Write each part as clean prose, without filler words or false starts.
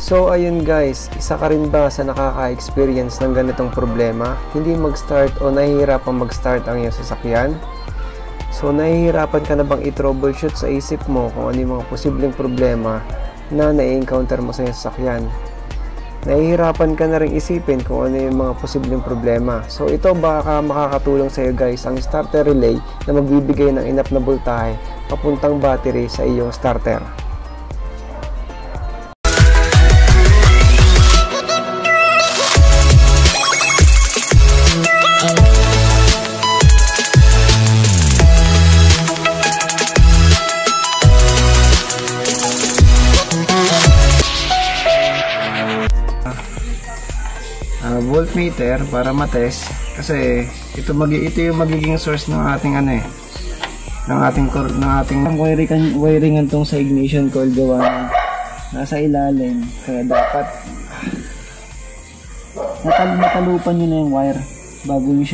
So ayun guys, isa ka rin ba sa nakaka-experience ng ganitong problema? Hindi mag-start o nahihirapan mag-start ang iyong sasakyan? So nahihirapan ka na bang i-troubleshoot sa isip mo kung ano yung mga posibleng problema na na-encounter mo sa iyong sasakyan? Nahihirapan ka na rin isipin kung ano yung mga posibleng problema. So ito baka makakatulong sa iyo guys, ang starter relay na magbibigay ng enough na voltahe papuntang battery sa iyong starter. Voltmeter para matest kasi ito yung magiging source ng ating ng ating wiringan tong sa ignition coil, gawa nasa ilalim, kaya dapat natalupan nyo na yung wire bago nyo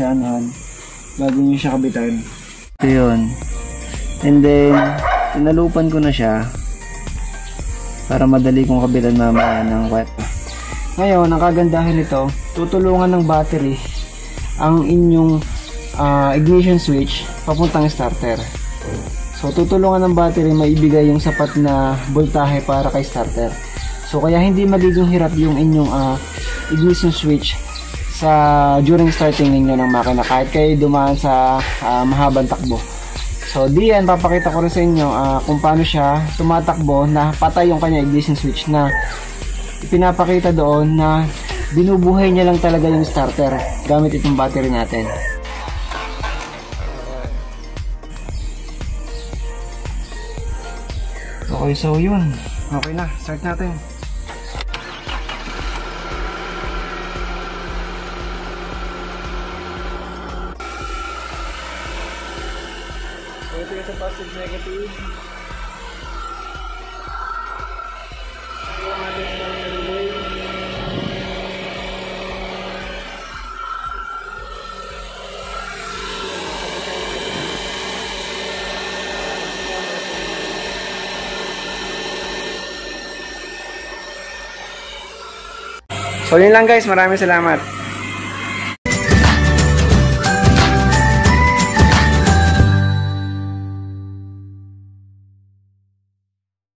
siya kabitan. Ito yun, and then tinalupan ko na siya para madali kong kabitan mamaya ng wire. Ngayon, ang kagandahan nito, tutulungan ng battery ang inyong ignition switch papuntang starter. So, tutulungan ng battery maibigay yung sapat na voltahe para kay starter. So, kaya hindi magiging hirap yung inyong ignition switch during starting ninyo ng makina kahit kayo dumaan sa mahabang takbo. So, diyan papakita ko rin sa inyo kung paano siya tumatakbo na patay yung kanya ignition switch, na ipinapakita doon na binubuhay niya lang talaga yung starter gamit itong battery natin. Okay, so yun. Okay na, start natin. So ito yung sa positive negative. So yun lang guys, maraming salamat.